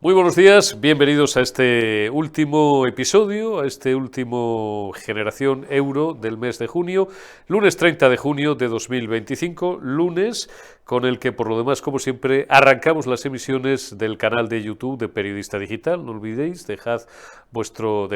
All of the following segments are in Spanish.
Muy buenos días, bienvenidos a este último episodio, a este último Generación Euro del mes de junio, lunes 30 de junio de 2025, lunes con el que por lo demás, como siempre, arrancamos las emisiones del canal de YouTube de Periodista Digital. No olvidéis, dejad vuestro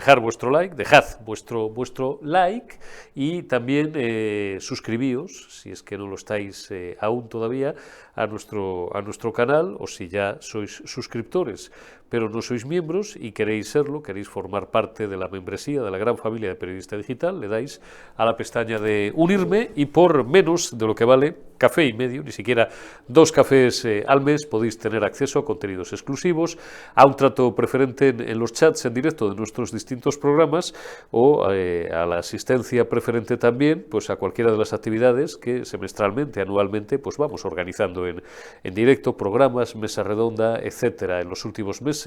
like y también suscribíos, si es que no lo estáis aún todavía, a nuestro canal, o si ya sois suscriptores pero no sois miembros y queréis serlo, queréis formar parte de la membresía de la gran familia de Periodista Digital, le dais a la pestaña de unirme y por menos de lo que vale café y medio, ni siquiera 2 cafés al mes, podéis tener acceso a contenidos exclusivos, a un trato preferente en los chats en directo de nuestros distintos programas o a la asistencia preferente también pues a cualquiera de las actividades que semestralmente, anualmente, pues vamos organizando en directo, programas, mesa redonda, etcétera. En los últimos meses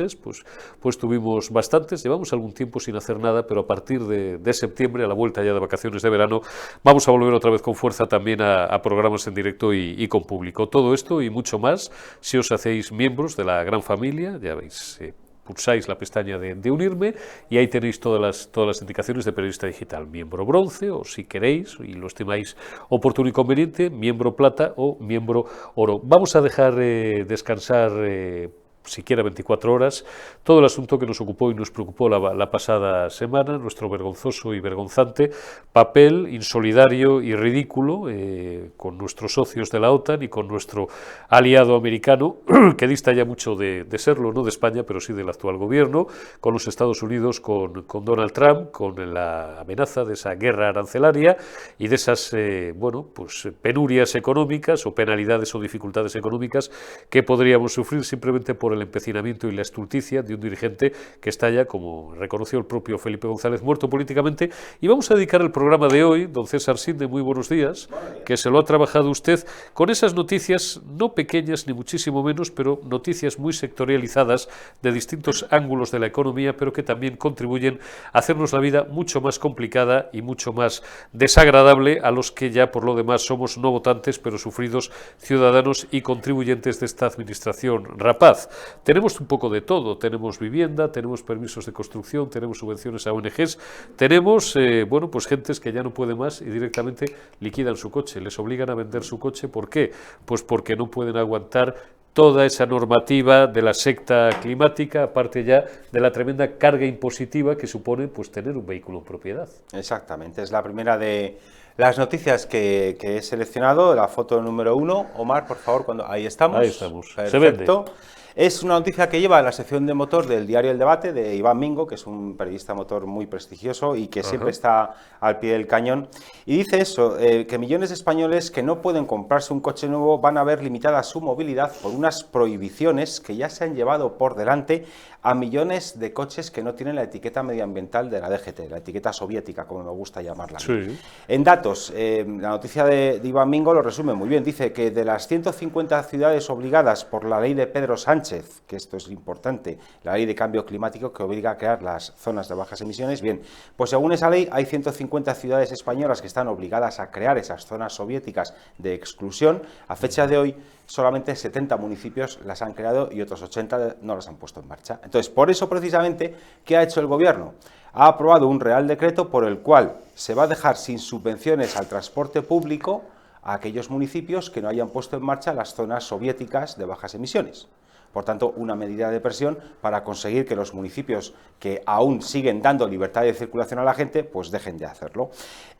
pues tuvimos bastantes, llevamos algún tiempo sin hacer nada, pero a partir de septiembre, a la vuelta ya de vacaciones de verano, vamos a volver otra vez con fuerza también a programas en directo y con público. Todo esto y mucho más, si os hacéis miembros de la gran familia, ya veis, pulsáis la pestaña de unirme y ahí tenéis todas las indicaciones de Periodista Digital, miembro bronce o si queréis y lo estimáis oportuno y conveniente, miembro plata o miembro oro. Vamos a dejar descansar siquiera 24 horas, todo el asunto que nos ocupó y nos preocupó la pasada semana, nuestro vergonzoso y vergonzante papel insolidario y ridículo con nuestros socios de la OTAN y con nuestro aliado americano, que dista ya mucho de serlo, no de España, pero sí del actual gobierno, con los Estados Unidos, con Donald Trump, con la amenaza de esa guerra arancelaria y de esas penurias económicas o penalidades o dificultades económicas que podríamos sufrir simplemente por el empecinamiento y la estulticia de un dirigente que está ya, como reconoció el propio Felipe González, muerto políticamente. Y vamos a dedicar el programa de hoy, don César Sinde, muy buenos días, que se lo ha trabajado usted, con esas noticias no pequeñas ni muchísimo menos, pero noticias muy sectorializadas de distintos ángulos de la economía, pero que también contribuyen a hacernos la vida mucho más complicada y mucho más desagradable a los que ya por lo demás somos no votantes, pero sufridos ciudadanos y contribuyentes de esta administración rapaz. Tenemos un poco de todo, tenemos vivienda, tenemos permisos de construcción, tenemos subvenciones a ONGs, tenemos gentes que ya no pueden más y directamente liquidan su coche, les obligan a vender su coche. ¿Por qué? Pues porque no pueden aguantar toda esa normativa de la secta climática, aparte ya de la tremenda carga impositiva que supone pues tener un vehículo en propiedad. Exactamente, es la primera de las noticias que he seleccionado, la foto número 1. Omar, por favor, ahí estamos. Ahí estamos. Perfecto. Se vende. Es una noticia que lleva a la sección de motor del diario El Debate, de Iván Mingo, que es un periodista motor muy prestigioso y que siempre está al pie del cañón. Y dice eso, que millones de españoles que no pueden comprarse un coche nuevo van a ver limitada su movilidad por unas prohibiciones que ya se han llevado por delante a millones de coches que no tienen la etiqueta medioambiental de la DGT, la etiqueta soviética, como me gusta llamarla. Sí. En datos, la noticia de Iván Mingo lo resume muy bien. Dice que de las 150 ciudades obligadas por la ley de Pedro Sánchez, que esto es importante, la ley de cambio climático que obliga a crear las zonas de bajas emisiones, bien, pues según esa ley hay 150 ciudades españolas que están obligadas a crear esas zonas soviéticas de exclusión. A fecha de hoy, solamente 70 municipios las han creado y otros 80 no las han puesto en marcha. Entonces, por eso precisamente, ¿qué ha hecho el gobierno? Ha aprobado un Real Decreto por el cual se va a dejar sin subvenciones al transporte público a aquellos municipios que no hayan puesto en marcha las zonas soviéticas de bajas emisiones. Por tanto, una medida de presión para conseguir que los municipios que aún siguen dando libertad de circulación a la gente, pues dejen de hacerlo.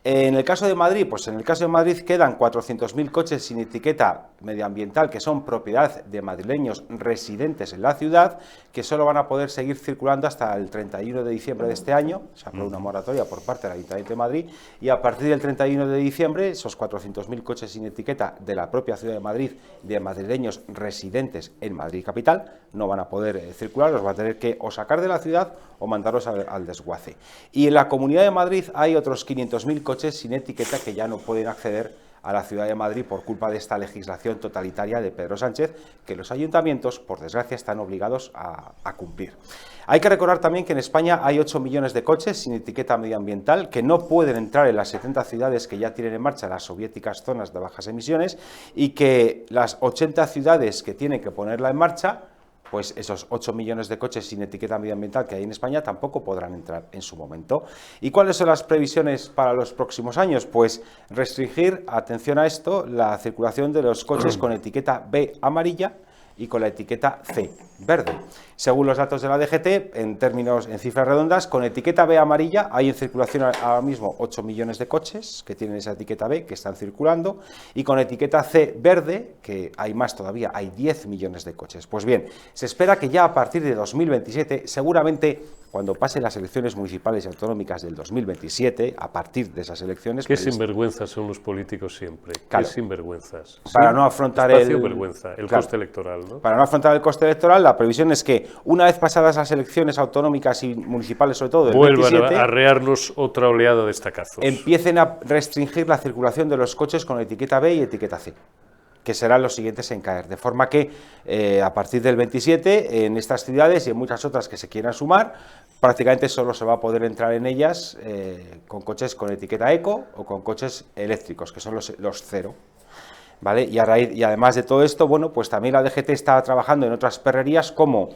En el caso de Madrid, pues en el caso de Madrid quedan 400.000 coches sin etiqueta medioambiental que son propiedad de madrileños residentes en la ciudad, que solo van a poder seguir circulando hasta el 31 de diciembre de este año. Se aprobó una moratoria por parte del Ayuntamiento de Madrid y a partir del 31 de diciembre esos 400.000 coches sin etiqueta de la propia ciudad de Madrid, de madrileños residentes en Madrid capital, no van a poder circular, los va a tener que o sacar de la ciudad o mandarlos al desguace. Y en la Comunidad de Madrid hay otros 500.000 coches sin etiqueta que ya no pueden acceder a la ciudad de Madrid por culpa de esta legislación totalitaria de Pedro Sánchez, que los ayuntamientos, por desgracia, están obligados a cumplir. Hay que recordar también que en España hay 8 millones de coches sin etiqueta medioambiental que no pueden entrar en las 70 ciudades que ya tienen en marcha las soviéticas zonas de bajas emisiones y que las 80 ciudades que tienen que ponerla en marcha pues esos 8 millones de coches sin etiqueta medioambiental que hay en España tampoco podrán entrar en su momento. ¿Y cuáles son las previsiones para los próximos años? Pues restringir, atención a esto, la circulación de los coches con etiqueta B amarilla y con la etiqueta C verde. Según los datos de la DGT, en cifras redondas, con etiqueta B amarilla hay en circulación ahora mismo 8 millones de coches que tienen esa etiqueta B, que están circulando, y con etiqueta C verde, que hay más todavía, hay 10 millones de coches. Pues bien, se espera que ya a partir de 2027, seguramente cuando pasen las elecciones municipales y autonómicas del 2027, a partir de esas elecciones... Qué sinvergüenzas son los políticos siempre, claro, qué sinvergüenzas. Para no afrontar vergüenza, claro, coste electoral, ¿no? Para no afrontar el coste electoral, la previsión es que una vez pasadas las elecciones autonómicas y municipales, sobre todo del vuelvan 27, a arrearnos otra oleada de estacazos. Empiecen a restringir la circulación de los coches con etiqueta B y etiqueta C, que serán los siguientes en caer, de forma que a partir del 27 en estas ciudades y en muchas otras que se quieran sumar, prácticamente solo se va a poder entrar en ellas con coches con etiqueta eco o con coches eléctricos, que son los cero. ¿Vale? Y además de todo esto, bueno, pues también la DGT está trabajando en otras perrerías como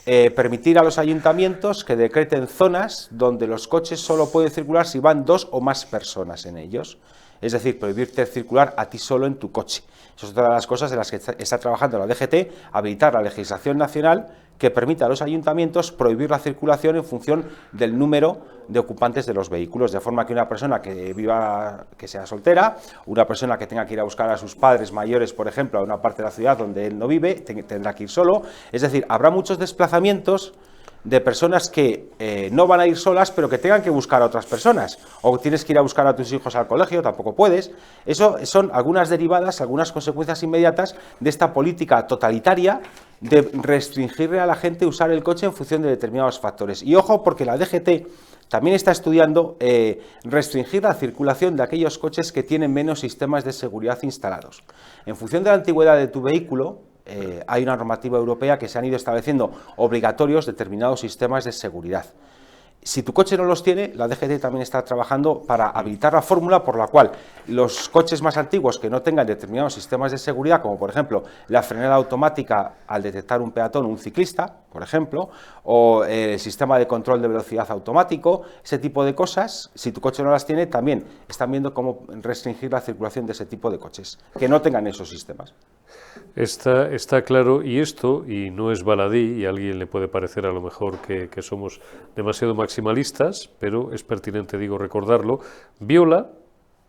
permitir a los ayuntamientos que decreten zonas donde los coches solo pueden circular si van 2 o más personas en ellos. Es decir, prohibirte circular a ti solo en tu coche. Eso es otra de las cosas en las que está trabajando la DGT, habilitar la legislación nacional que permita a los ayuntamientos prohibir la circulación en función del número de ocupantes de los vehículos, de forma que una persona que sea soltera, una persona que tenga que ir a buscar a sus padres mayores, por ejemplo, a una parte de la ciudad donde él no vive, tendrá que ir solo. Es decir, habrá muchos desplazamientos de personas que no van a ir solas, pero que tengan que buscar a otras personas, o tienes que ir a buscar a tus hijos al colegio, tampoco puedes. Eso son algunas derivadas, algunas consecuencias inmediatas de esta política totalitaria de restringirle a la gente usar el coche en función de determinados factores. Y ojo, porque la DGT también está estudiando restringir la circulación de aquellos coches que tienen menos sistemas de seguridad instalados. En función de la antigüedad de tu vehículo, hay una normativa europea que se han ido estableciendo obligatorios determinados sistemas de seguridad. Si tu coche no los tiene, la DGT también está trabajando para habilitar la fórmula por la cual los coches más antiguos que no tengan determinados sistemas de seguridad, como por ejemplo la frenada automática al detectar un peatón o un ciclista, por ejemplo, o el sistema de control de velocidad automático, ese tipo de cosas, si tu coche no las tiene, también están viendo cómo restringir la circulación de ese tipo de coches, que no tengan esos sistemas. Está claro, y esto, y no es baladí, y a alguien le puede parecer a lo mejor que somos demasiado maximalistas, pero es pertinente, digo, recordarlo, viola,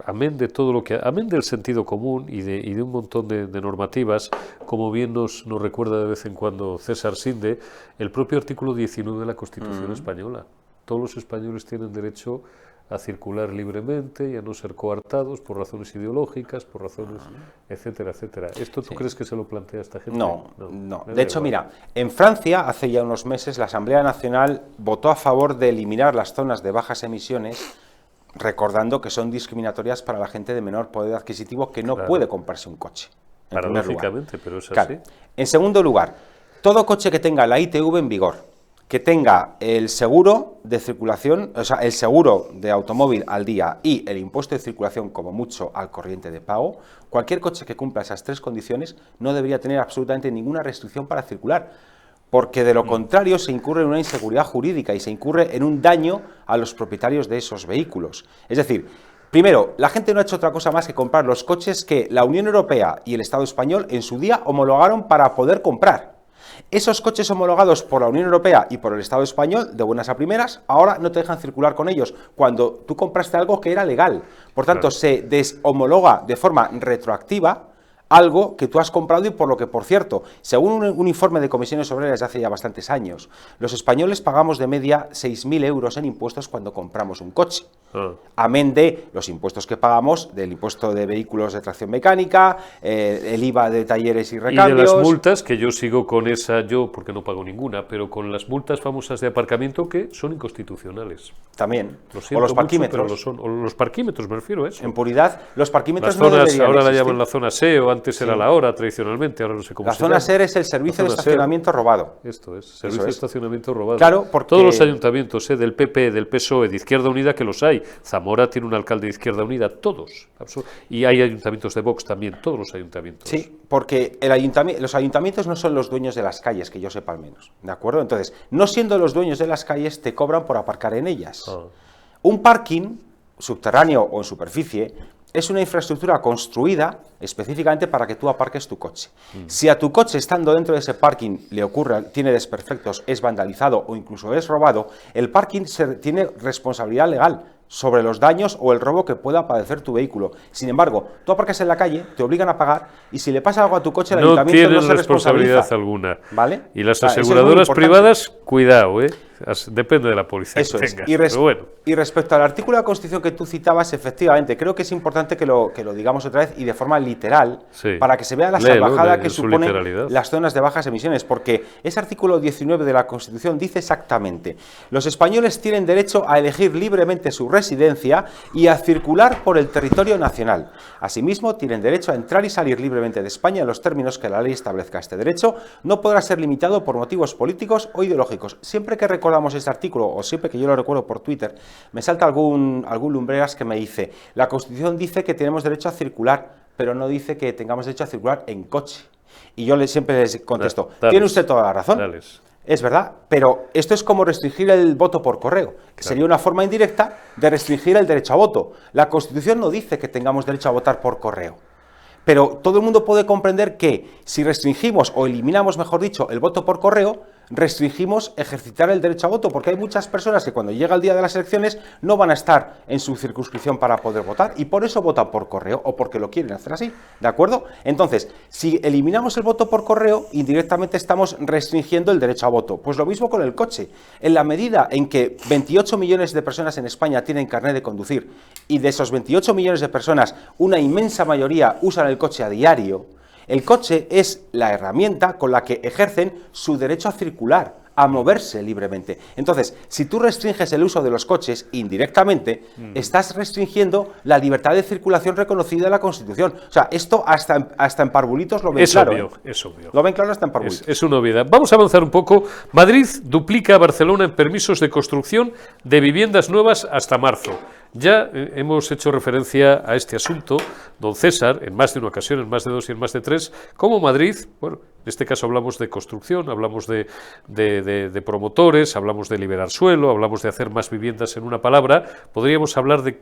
amén de todo lo que, amén del sentido común y de un montón de normativas, como bien nos recuerda de vez en cuando César Sinde, el propio artículo 19 de la Constitución española. Todos los españoles tienen derecho a circular libremente y a no ser coartados por razones ideológicas, por razones, etcétera, etcétera. ¿Esto tú crees que se lo plantea esta gente? No. De hecho, mira, en Francia, hace ya unos meses, la Asamblea Nacional votó a favor de eliminar las zonas de bajas emisiones, recordando que son discriminatorias para la gente de menor poder adquisitivo que no puede comprarse un coche. Paradójicamente, pero es así. Claro. En segundo lugar, todo coche que tenga la ITV en vigor, que tenga el seguro de circulación, o sea, el seguro de automóvil al día y el impuesto de circulación como mucho al corriente de pago, cualquier coche que cumpla esas tres condiciones no debería tener absolutamente ninguna restricción para circular, porque de lo contrario se incurre en una inseguridad jurídica y se incurre en un daño a los propietarios de esos vehículos. Es decir, primero, la gente no ha hecho otra cosa más que comprar los coches que la Unión Europea y el Estado español en su día homologaron para poder comprar. Esos coches homologados por la Unión Europea y por el Estado español, de buenas a primeras, ahora no te dejan circular con ellos, cuando tú compraste algo que era legal. Por tanto, se deshomologa de forma retroactiva algo que tú has comprado y por lo que, por cierto, según un informe de Comisiones Obreras de hace ya bastantes años, los españoles pagamos de media 6.000 euros en impuestos cuando compramos un coche. Amén de los impuestos que pagamos, del impuesto de vehículos de tracción mecánica, el IVA de talleres y recambios. Y de las multas, que yo sigo con esa, yo porque no pago ninguna, pero con las multas famosas de aparcamiento que son inconstitucionales. También. O los parquímetros. O los parquímetros, me refiero a eso. En puridad, los parquímetros las zonas, no deberían ahora existir. la llaman la zona SEO, antes era la hora, tradicionalmente, ahora no sé cómo la se llama. zona SER es el servicio de estacionamiento robado. Esto es, servicio de estacionamiento robado. Claro, porque... Todos los ayuntamientos, del PP, del PSOE, de Izquierda Unida, que los hay. Zamora tiene un alcalde de Izquierda Unida, todos. Y hay ayuntamientos de Vox también, todos los ayuntamientos. Sí, porque los ayuntamientos no son los dueños de las calles, que yo sepa al menos, ¿de acuerdo? Entonces, no siendo los dueños de las calles, te cobran por aparcar en ellas. Un parking, subterráneo o en superficie, es una infraestructura construida específicamente para que tú aparques tu coche. Si a tu coche, estando dentro de ese parking, le ocurre, tiene desperfectos, es vandalizado o incluso es robado, el parking tiene responsabilidad legal sobre los daños o el robo que pueda padecer tu vehículo. Sin embargo, tú aparcas en la calle, te obligan a pagar y si le pasa algo a tu coche, el ayuntamiento no se responsabiliza. No tienen responsabilidad alguna. ¿Vale? Y las aseguradoras privadas, cuidado, depende de la policía Eso que es. tengas. Pero bueno. Y respecto al artículo de la Constitución que tú citabas, efectivamente, creo que es importante que lo digamos otra vez y de forma literal, para que se vea la salvajada que suponen las zonas de bajas emisiones, porque ese artículo 19 de la Constitución dice exactamente: los españoles tienen derecho a elegir libremente su residencia y a circular por el territorio nacional. Asimismo, tienen derecho a entrar y salir libremente de España en los términos que la ley establezca. Este derecho no podrá ser limitado por motivos políticos o ideológicos. Siempre que recordamos este artículo, o siempre que yo lo recuerdo por Twitter, me salta algún lumbreras que me dice: la Constitución dice que tenemos derecho a circular, pero no dice que tengamos derecho a circular en coche. Y yo siempre les contesto: tiene usted toda la razón. Es verdad, pero esto es como restringir el voto por correo, que sería una forma indirecta de restringir el derecho a voto. La Constitución no dice que tengamos derecho a votar por correo. Pero todo el mundo puede comprender que si restringimos o eliminamos, mejor dicho, el voto por correo, restringimos ejercitar el derecho a voto, porque hay muchas personas que cuando llega el día de las elecciones no van a estar en su circunscripción para poder votar y por eso votan por correo o porque lo quieren hacer así, ¿de acuerdo? Entonces, si eliminamos el voto por correo, indirectamente estamos restringiendo el derecho a voto. Pues lo mismo con el coche. En la medida en que 28 millones de personas en España tienen carnet de conducir y de esos 28 millones de personas, una inmensa mayoría usan el coche a diario, el coche es la herramienta con la que ejercen su derecho a circular, a moverse libremente. Entonces, si tú restringes el uso de los coches, indirectamente, estás restringiendo la libertad de circulación reconocida en la Constitución. O sea, esto hasta en parvulitos lo ven claro. Obvio, es obvio. Lo ven claro hasta en parvulitos. Es una obviedad. Vamos a avanzar un poco. Madrid duplica a Barcelona en permisos de construcción de viviendas nuevas hasta marzo. Ya hemos hecho referencia a este asunto, don César, en más de una ocasión, en más de dos y en más de tres, como Madrid, bueno, en este caso hablamos de construcción, hablamos de promotores, hablamos de liberar suelo, hablamos de hacer más viviendas en una palabra, podríamos hablar de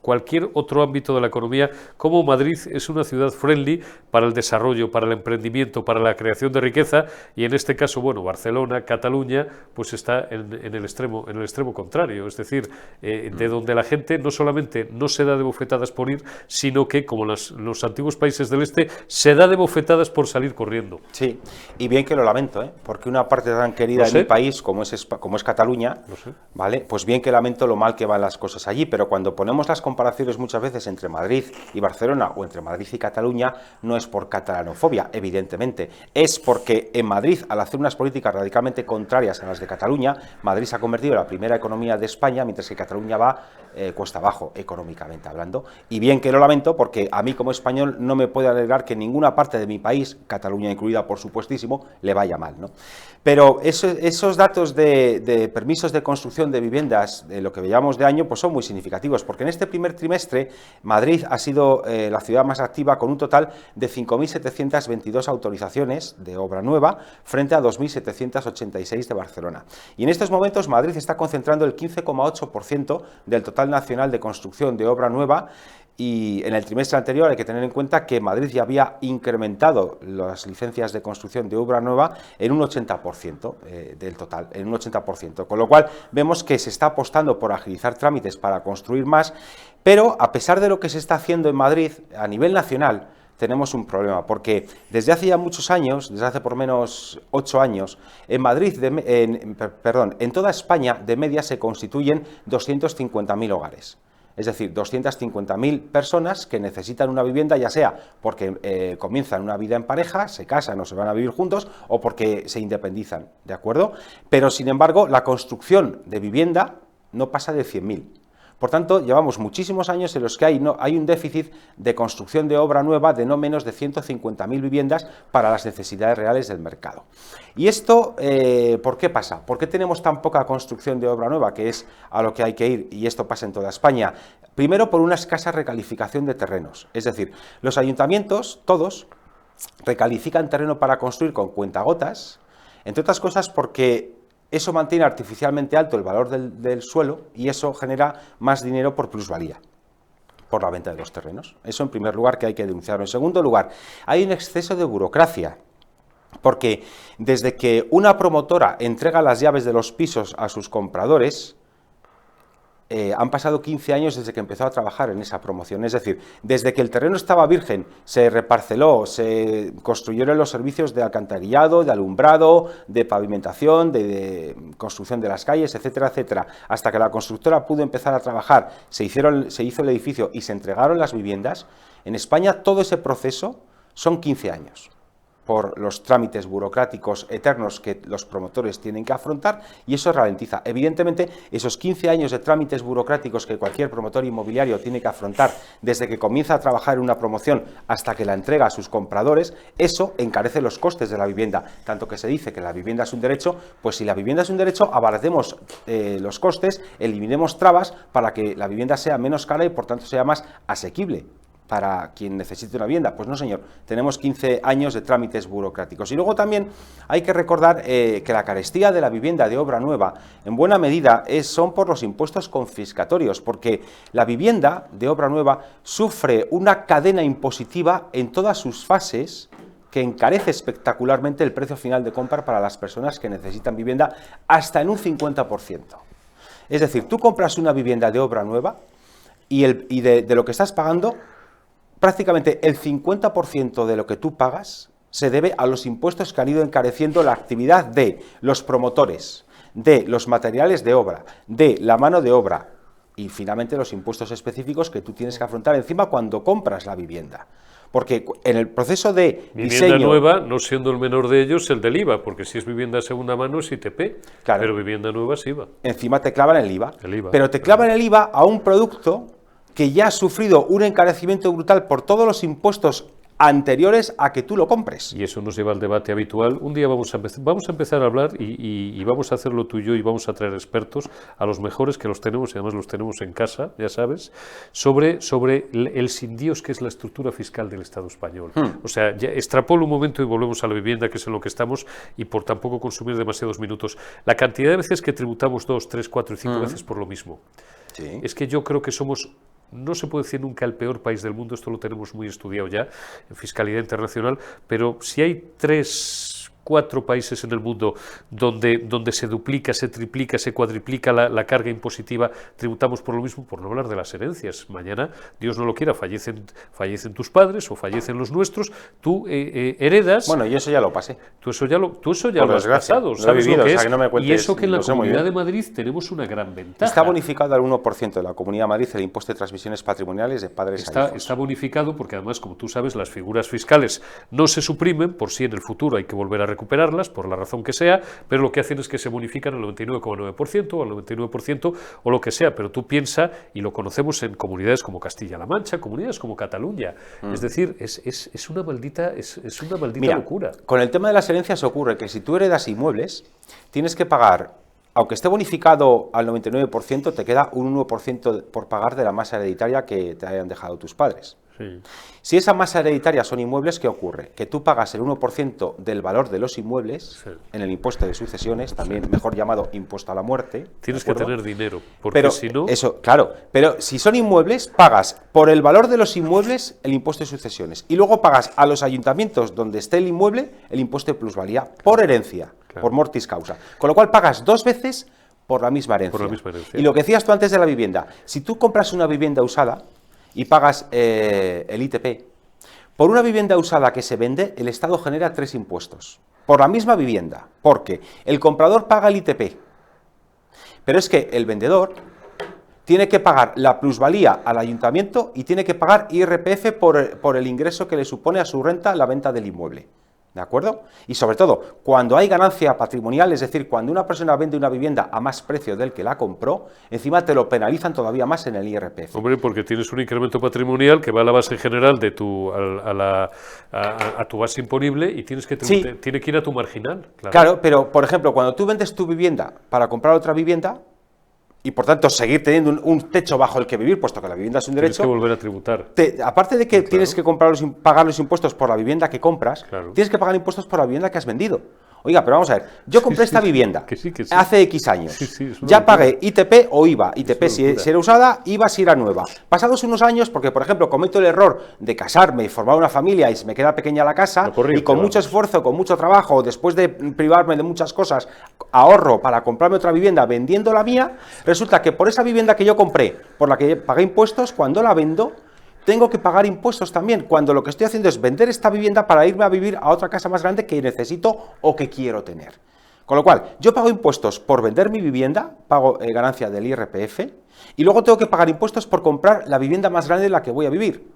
cualquier otro ámbito de la economía, como Madrid es una ciudad friendly para el desarrollo, para el emprendimiento, para la creación de riqueza, y en este caso, bueno, Barcelona, Cataluña, pues está en el extremo contrario, es decir, de donde la gente no solamente no se da de bofetadas por ir, sino que, como los antiguos países del este, se da de bofetadas por salir corriendo. Sí, y bien que lo lamento, porque una parte tan querida de mi país, como es Cataluña, ¿vale? Pues bien que lamento lo mal que van las cosas allí, pero cuando ponemos las comparaciones muchas veces entre Madrid y Barcelona o entre Madrid y Cataluña, no es por catalanofobia, evidentemente, es porque en Madrid, al hacer unas políticas radicalmente contrarias a las de Cataluña, Madrid se ha convertido en la primera economía de España, mientras que Cataluña va cuesta abajo, económicamente hablando. Y bien que lo lamento, porque a mí como español no me puede alegrar que en ninguna parte de mi país, Cataluña incluida por supuestísimo, le vaya mal, ¿no? Pero esos datos de permisos de construcción de viviendas, de lo que veíamos de año, pues son muy significativos, porque en este primer trimestre Madrid ha sido la ciudad más activa con un total de 5.722 autorizaciones de obra nueva frente a 2.786 de Barcelona. Y en estos momentos Madrid está concentrando el 15,8% del total nacional de construcción de obra nueva. Y en el trimestre anterior hay que tener en cuenta que Madrid ya había incrementado las licencias de construcción de obra nueva en un 80% del total, en un 80%, con lo cual vemos que se está apostando por agilizar trámites para construir más, pero a pesar de lo que se está haciendo en Madrid, a nivel nacional, tenemos un problema, porque desde hace ya muchos años, desde hace por lo menos 8 años, en Madrid, en toda España, de media se constituyen 250.000 hogares. Es decir, 250.000 personas que necesitan una vivienda, ya sea porque comienzan una vida en pareja, se casan o se van a vivir juntos, o porque se independizan, ¿de acuerdo? Pero, sin embargo, la construcción de vivienda no pasa de 100.000. Por tanto, llevamos muchísimos años en los que hay un déficit de construcción de obra nueva de no menos de 150.000 viviendas para las necesidades reales del mercado. ¿Y esto por qué pasa? ¿Por qué tenemos tan poca construcción de obra nueva, que es a lo que hay que ir, y esto pasa en toda España? Primero, por una escasa recalificación de terrenos. Es decir, los ayuntamientos, todos, recalifican terreno para construir con cuentagotas, entre otras cosas porque eso mantiene artificialmente alto el valor del suelo y eso genera más dinero por plusvalía, por la venta de los terrenos. Eso en primer lugar, que hay que denunciarlo. En segundo lugar, hay un exceso de burocracia, porque desde que una promotora entrega las llaves de los pisos a sus compradores, han pasado 15 años desde que empezó a trabajar en esa promoción. Es decir, desde que el terreno estaba virgen, se reparceló, se construyeron los servicios de alcantarillado, de alumbrado, de pavimentación, de construcción de las calles, etcétera, etcétera, hasta que la constructora pudo empezar a trabajar, se hizo el edificio y se entregaron las viviendas. En España todo ese proceso son 15 años. Por los trámites burocráticos eternos que los promotores tienen que afrontar, y eso ralentiza. Evidentemente, esos 15 años de trámites burocráticos que cualquier promotor inmobiliario tiene que afrontar desde que comienza a trabajar en una promoción hasta que la entrega a sus compradores, eso encarece los costes de la vivienda. Tanto que se dice que la vivienda es un derecho, pues si la vivienda es un derecho, abaratemos los costes, eliminemos trabas para que la vivienda sea menos cara y por tanto sea más asequible para quien necesite una vivienda. Pues no, señor, tenemos 15 años de trámites burocráticos. Y luego también hay que recordar que la carestía de la vivienda de obra nueva, en buena medida, son por los impuestos confiscatorios, porque la vivienda de obra nueva sufre una cadena impositiva en todas sus fases que encarece espectacularmente el precio final de compra para las personas que necesitan vivienda hasta en un 50%. Es decir, tú compras una vivienda de obra nueva y de lo que estás pagando, prácticamente el 50% de lo que tú pagas se debe a los impuestos que han ido encareciendo la actividad de los promotores, de los materiales de obra, de la mano de obra y finalmente los impuestos específicos que tú tienes que afrontar encima cuando compras la vivienda. Porque en el proceso de vivienda nueva, no siendo el menor de ellos el del IVA, porque si es vivienda de segunda mano es ITP, claro, pero vivienda nueva es IVA. Encima te clavan el IVA, pero te clavan el IVA a un producto que ya ha sufrido un encarecimiento brutal por todos los impuestos anteriores a que tú lo compres. Y eso nos lleva al debate habitual. Un día vamos a empezar a hablar y vamos a hacerlo tú y yo y vamos a traer expertos, a los mejores, que los tenemos y además los tenemos en casa, ya sabes, sobre el sin Dios que es la estructura fiscal del Estado español. O sea, ya extrapolo un momento y volvemos a la vivienda, que es en lo que estamos, y por tampoco consumir demasiados minutos. La cantidad de veces que tributamos 2, 3, 4 y 5 veces por lo mismo. Sí. Es que yo creo que somos... No se puede decir nunca el peor país del mundo, esto lo tenemos muy estudiado ya en fiscalidad internacional, pero si hay 3, 4 países en el mundo donde se duplica, se triplica, se cuadriplica la carga impositiva, tributamos por lo mismo, por no hablar de las herencias. Mañana, Dios no lo quiera, fallecen tus padres o fallecen los nuestros, tú heredas... Bueno, yo eso ya lo pasé. Tú eso ya lo has pasado, ¿sabes lo que es? Y eso que en la Comunidad de Madrid tenemos una gran ventaja. Está bonificado al 1% de la Comunidad de Madrid el impuesto de transmisiones patrimoniales de padres a hijos. Está bonificado porque además, como tú sabes, las figuras fiscales no se suprimen, por si en el futuro hay que volver a recuperarlas, por la razón que sea, pero lo que hacen es que se bonifican al 99,9% o al 99% o lo que sea, pero tú piensa, y lo conocemos en comunidades como Castilla-La Mancha, comunidades como Cataluña, es decir, es una maldita Mira, locura. Con el tema de las herencias ocurre que si tú heredas inmuebles, tienes que pagar, aunque esté bonificado al 99%, te queda un 1% por pagar de la masa hereditaria que te hayan dejado tus padres. Sí. Si esa masa hereditaria son inmuebles, ¿qué ocurre? Que tú pagas el 1% del valor de los inmuebles en el impuesto de sucesiones, también mejor llamado impuesto a la muerte. Tienes que tener dinero, porque si no... Eso, claro, pero si son inmuebles, pagas por el valor de los inmuebles el impuesto de sucesiones y luego pagas a los ayuntamientos donde esté el inmueble el impuesto de plusvalía por herencia, por mortis causa. Con lo cual pagas 2 veces por la misma herencia. Y lo que decías tú antes de la vivienda, si tú compras una vivienda usada y pagas el ITP, por una vivienda usada que se vende, el Estado genera 3 impuestos, por la misma vivienda, porque el comprador paga el ITP, pero es que el vendedor tiene que pagar la plusvalía al ayuntamiento y tiene que pagar IRPF por el ingreso que le supone a su renta la venta del inmueble. ¿De acuerdo? Y sobre todo, cuando hay ganancia patrimonial, es decir, cuando una persona vende una vivienda a más precio del que la compró, encima te lo penalizan todavía más en el IRPF. Hombre, porque tienes un incremento patrimonial que va a la base general de a tu base imponible y tiene que ir a tu marginal. Claro, pero, por ejemplo, cuando tú vendes tu vivienda para comprar otra vivienda, y por tanto seguir teniendo un techo bajo el que vivir, puesto que la vivienda es un derecho. Tienes que volver a tributar. Aparte de que tienes que pagar los impuestos por la vivienda que compras, tienes que pagar impuestos por la vivienda que has vendido. Oiga, pero vamos a ver, yo compré esta vivienda hace X años, ya pagué ITP o IVA, ITP si era usada, IVA si era nueva. Pasados unos años, porque por ejemplo cometo el error de casarme y formar una familia y se me queda pequeña la casa, y con mucho esfuerzo, con mucho trabajo, después de privarme de muchas cosas, ahorro para comprarme otra vivienda vendiendo la mía, resulta que por esa vivienda que yo compré, por la que pagué impuestos, cuando la vendo, tengo que pagar impuestos también, cuando lo que estoy haciendo es vender esta vivienda para irme a vivir a otra casa más grande que necesito o que quiero tener. Con lo cual, yo pago impuestos por vender mi vivienda, pago ganancia del IRPF, y luego tengo que pagar impuestos por comprar la vivienda más grande en la que voy a vivir.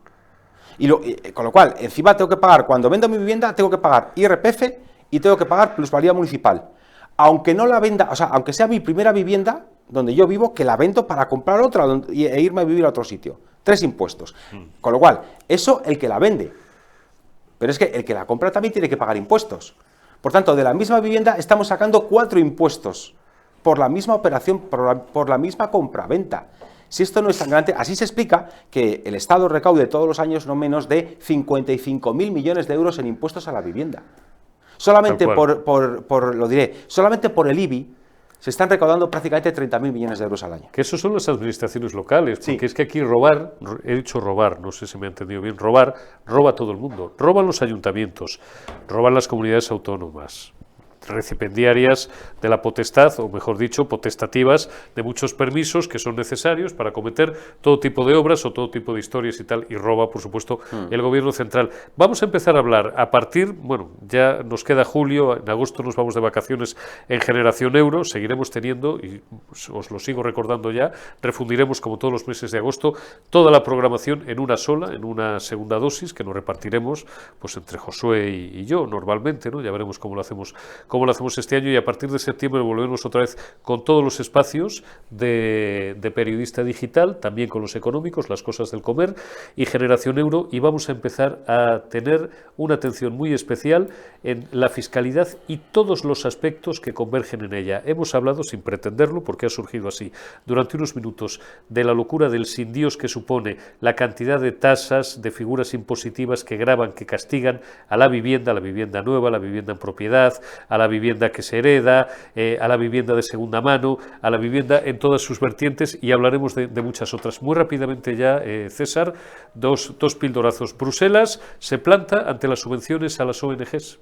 Con lo cual, encima tengo que pagar, cuando vendo mi vivienda, tengo que pagar IRPF y tengo que pagar plusvalía municipal. Aunque no la venda, o sea, aunque sea mi primera vivienda donde yo vivo, que la vendo para comprar otra e irme a vivir a otro sitio. 3 impuestos. Con lo cual, eso el que la vende. Pero es que el que la compra también tiene que pagar impuestos. Por tanto, de la misma vivienda estamos sacando 4 impuestos por la misma operación, por la misma compra-venta. Si esto no es sangrante, así se explica que el Estado recaude todos los años no menos de 55.000 millones de euros en impuestos a la vivienda. Solamente solamente por el IBI se están recaudando prácticamente 30.000 millones de euros al año. Que eso son las administraciones locales, porque es que aquí robar, he dicho robar, no sé si me he entendido bien, roba todo el mundo. Roban los ayuntamientos, roban las comunidades autónomas, recipendiarias de la potestad, o mejor dicho, potestativas de muchos permisos que son necesarios para cometer todo tipo de obras o todo tipo de historias y tal, y roba, por supuesto, el gobierno central. Vamos a empezar a hablar a partir, bueno, ya nos queda julio, en agosto nos vamos de vacaciones en Generación Euro, seguiremos teniendo, y os lo sigo recordando ya, refundiremos como todos los meses de agosto toda la programación en una sola, en una segunda dosis, que nos repartiremos pues entre Josué y yo normalmente, ¿no? Ya veremos cómo lo hacemos este año, y a partir de septiembre volvemos otra vez con todos los espacios de periodista digital, también con los económicos, las cosas del comer y Generación Euro, y vamos a empezar a tener una atención muy especial en la fiscalidad y todos los aspectos que convergen en ella. Hemos hablado, sin pretenderlo, porque ha surgido así, durante unos minutos, de la locura del sin Dios que supone la cantidad de tasas, de figuras impositivas que gravan, que castigan a la vivienda nueva, a la vivienda en propiedad, a la vivienda que se hereda, a la vivienda de segunda mano, a la vivienda en todas sus vertientes, y hablaremos de muchas otras. Muy rápidamente ya, César, dos pildorazos. Bruselas se planta ante las subvenciones a las ONGs.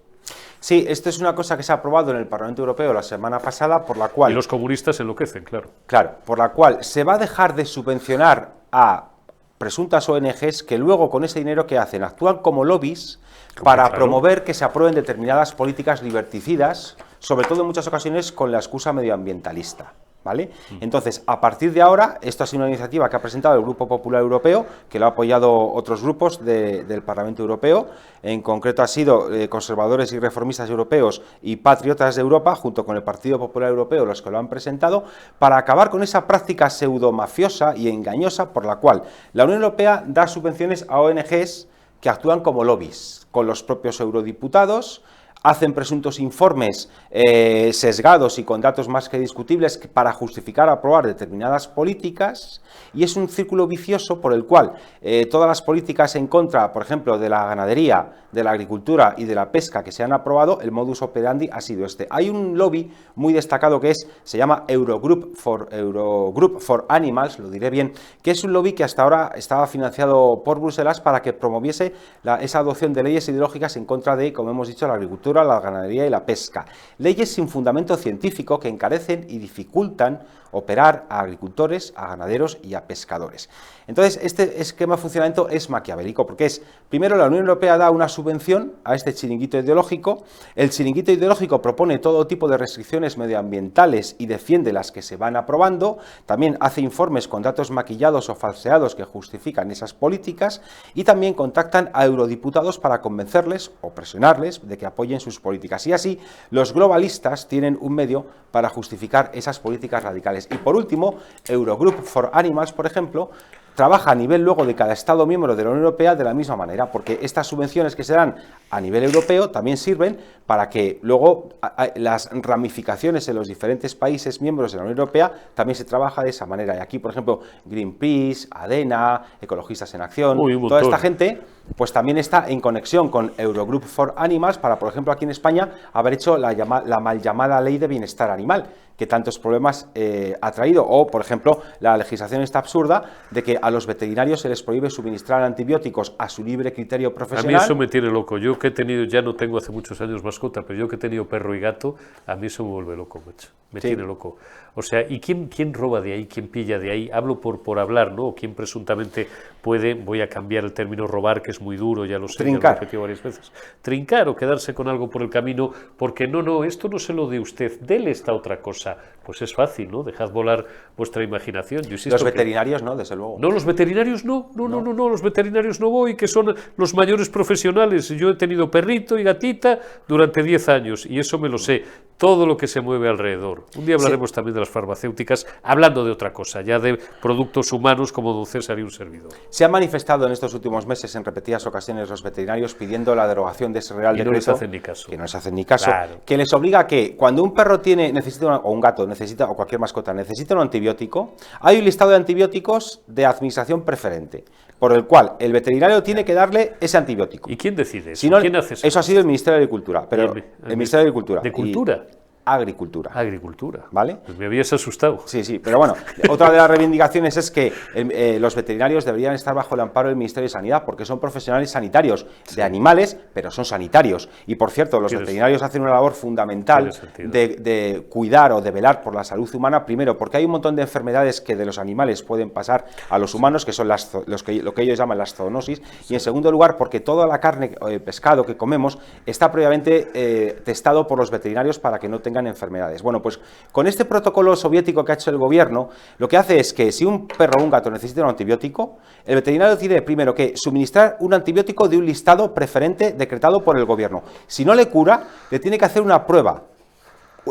Sí, esto es una cosa que se ha aprobado en el Parlamento Europeo la semana pasada, por la cual... Y los comunistas enloquecen, claro. Claro, por la cual se va a dejar de subvencionar a presuntas ONGs que luego con ese dinero que hacen actúan como lobbies para promover que se aprueben determinadas políticas liberticidas, sobre todo en muchas ocasiones con la excusa medioambientalista, ¿vale? Entonces, a partir de ahora, esto ha sido una iniciativa que ha presentado el Grupo Popular Europeo, que lo ha apoyado otros grupos del Parlamento Europeo, en concreto ha sido Conservadores y Reformistas Europeos y Patriotas de Europa, junto con el Partido Popular Europeo, los que lo han presentado, para acabar con esa práctica pseudomafiosa y engañosa por la cual la Unión Europea da subvenciones a ONGs que actúan como lobbies, con los propios eurodiputados, hacen presuntos informes sesgados y con datos más que discutibles para justificar aprobar determinadas políticas, y es un círculo vicioso por el cual todas las políticas en contra, por ejemplo, de la ganadería, de la agricultura y de la pesca que se han aprobado, el modus operandi ha sido este. Hay un lobby muy destacado que se llama Eurogroup for Animals, lo diré bien, que es un lobby que hasta ahora estaba financiado por Bruselas para que promoviese esa adopción de leyes ideológicas en contra de, como hemos dicho, la agricultura, agricultura, la ganadería y la pesca. Leyes sin fundamento científico que encarecen y dificultan operar a agricultores, a ganaderos y a pescadores. Entonces, este esquema de funcionamiento es maquiavélico, porque es, primero, la Unión Europea da una subvención a este chiringuito ideológico, el chiringuito ideológico propone todo tipo de restricciones medioambientales y defiende las que se van aprobando, también hace informes con datos maquillados o falseados que justifican esas políticas y también contactan a eurodiputados para convencerles o presionarles de que apoyen sus políticas. Y así, los globalistas tienen un medio para justificar esas políticas radicales. Y por último, Eurogroup for Animals, por ejemplo, trabaja a nivel luego de cada Estado miembro de la Unión Europea de la misma manera, porque estas subvenciones que se dan a nivel europeo también sirven para que luego las ramificaciones en los diferentes países miembros de la Unión Europea también se trabaja de esa manera. Y aquí, por ejemplo, Greenpeace, ADENA, Ecologistas en Acción, toda esta gente pues también está en conexión con Eurogroup for Animals para, por ejemplo, aquí en España, haber hecho la mal llamada Ley de Bienestar Animal, que tantos problemas ha traído. O, por ejemplo, la legislación está absurda de que a los veterinarios se les prohíbe suministrar antibióticos a su libre criterio profesional. A mí eso me tiene loco. Yo que he tenido, ya no tengo hace muchos años mascota, pero yo que he tenido perro y gato, a mí eso me vuelve loco, macho. Me tiene loco. O sea, ¿y quién roba de ahí? ¿Quién pilla de ahí? Hablo por hablar, ¿no? ¿Quién presuntamente puede, voy a cambiar el término robar, que es muy duro, ya lo sé, ya lo he repetido varias veces, trincar o quedarse con algo por el camino, porque no, esto no se lo dé usted, déle esta otra cosa. Pues es fácil, ¿no? Dejad volar vuestra imaginación. Yo insisto los veterinarios no, desde luego. No, los veterinarios no, los veterinarios no voy, que son los mayores profesionales. Yo he tenido perrito y gatita durante 10 años y eso me lo sé, todo lo que se mueve alrededor. Un día hablaremos también de las farmacéuticas, hablando de otra cosa, ya de productos humanos como don César y un servidor. Se han manifestado en estos últimos meses en repetidas ocasiones los veterinarios pidiendo la derogación de ese Real Decreto. No les hacen ni caso. Que no les hacen ni caso, claro. Que les obliga a que cuando un perro necesita o un gato necesita, o cualquier mascota necesita un antibiótico, hay un listado de antibióticos de administración preferente, por el cual el veterinario tiene que darle ese antibiótico. ¿Y quién decide eso? Si no, ¿Quién hace eso? Eso ha sido el Ministerio de Agricultura, pero el Ministerio de Agricultura. ¿De Cultura? Agricultura. Agricultura. ¿Vale? Pues me habías asustado. Sí, pero bueno, otra de las reivindicaciones es que los veterinarios deberían estar bajo el amparo del Ministerio de Sanidad porque son profesionales sanitarios de animales, pero son sanitarios. Y por cierto, los veterinarios hacen una labor fundamental de cuidar o de velar por la salud humana, primero porque hay un montón de enfermedades que de los animales pueden pasar a los humanos, que son lo que ellos llaman las zoonosis, y en segundo lugar porque toda la carne o el pescado que comemos está previamente testado por los veterinarios para que no tengan enfermedades. Bueno, pues con este protocolo soviético que ha hecho el gobierno, lo que hace es que si un perro o un gato necesita un antibiótico, el veterinario tiene primero que suministrar un antibiótico de un listado preferente decretado por el gobierno. Si no le cura, le tiene que hacer una prueba.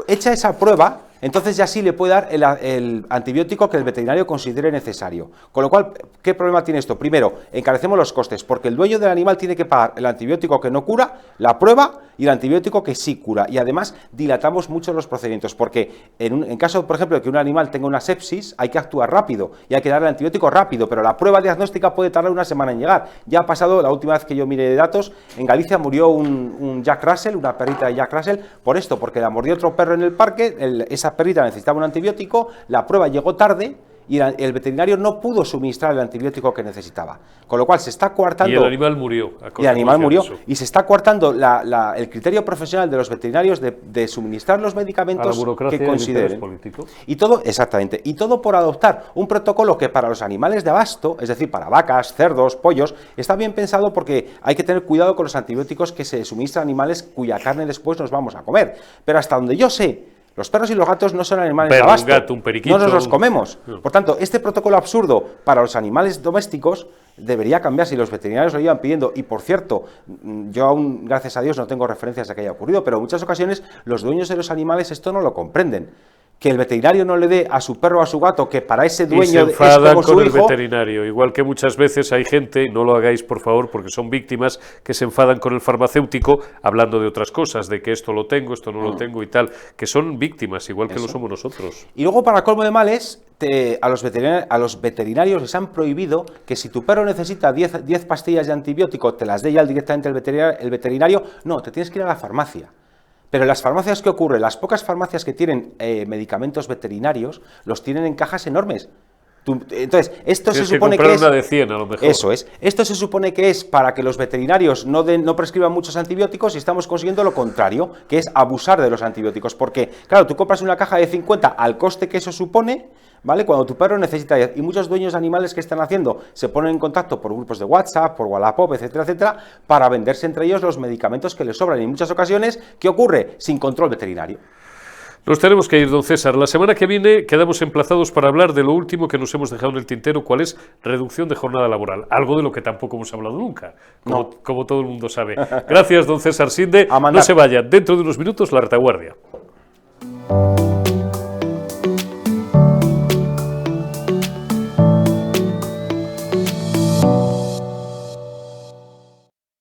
Hecha esa prueba, entonces ya sí le puede dar el antibiótico que el veterinario considere necesario. Con lo cual, ¿qué problema tiene esto? Primero, encarecemos los costes, porque el dueño del animal tiene que pagar el antibiótico que no cura, la prueba y el antibiótico que sí cura. Y además, dilatamos mucho los procedimientos, porque en caso, por ejemplo, de que un animal tenga una sepsis, hay que actuar rápido y hay que darle el antibiótico rápido, pero la prueba diagnóstica puede tardar una semana en llegar. Ya ha pasado, la última vez que yo miré de datos, en Galicia murió un Jack Russell, una perrita de Jack Russell, por esto, porque la mordió otro perro en el parque, esa perrita necesitaba un antibiótico, la prueba llegó tarde y el veterinario no pudo suministrar el antibiótico que necesitaba. Con lo cual se está coartando... Y el animal murió. Y el animal murió. Y se está coartando el criterio profesional de los veterinarios de suministrar los medicamentos que consideren. Y todo, exactamente. Y todo por adoptar un protocolo que para los animales de abasto, es decir, para vacas, cerdos, pollos, está bien pensado porque hay que tener cuidado con los antibióticos que se suministran a animales cuya carne después nos vamos a comer. Pero hasta donde yo sé, los perros y los gatos no son animales de abasto, un gato, un periquito, no nos los comemos. Por tanto, este protocolo absurdo para los animales domésticos debería cambiar si los veterinarios lo llevan pidiendo. Y por cierto, yo aún, gracias a Dios, no tengo referencias de que haya ocurrido, pero en muchas ocasiones los dueños de los animales esto no lo comprenden. Que el veterinario no le dé a su perro o a su gato, que para ese dueño y se enfadan es como su con hijo. El veterinario, igual que muchas veces hay gente, no lo hagáis por favor porque son víctimas, que se enfadan con el farmacéutico hablando de otras cosas, de que esto lo tengo, esto no lo tengo y tal, que son víctimas, igual que lo somos nosotros. Y luego, para colmo de males, a los veterinarios les han prohibido que si tu perro necesita 10 pastillas de antibiótico, te las dé ya directamente el veterinario, no, te tienes que ir a la farmacia. Pero en las farmacias, ¿qué ocurre? Las pocas farmacias que tienen medicamentos veterinarios los tienen en cajas enormes. Entonces, esto se Tienes que supone que comprar es... una de 100 a lo mejor. Eso es. Esto se supone que es para que los veterinarios no prescriban muchos antibióticos y estamos consiguiendo lo contrario, que es abusar de los antibióticos. Porque, claro, tú compras una caja de 50 al coste que eso supone, ¿vale? Cuando tu perro necesita... Y muchos dueños de animales que están haciendo se ponen en contacto por grupos de WhatsApp, por Wallapop, etcétera, etcétera, para venderse entre ellos los medicamentos que les sobran. Y en muchas ocasiones, ¿qué ocurre? Sin control veterinario. Nos tenemos que ir, don César. La semana que viene quedamos emplazados para hablar de lo último que nos hemos dejado en el tintero, cuál es reducción de jornada laboral. Algo de lo que tampoco hemos hablado nunca, como todo el mundo sabe. Gracias, don César Sinde. No se vaya, dentro de unos minutos, La Retaguardia.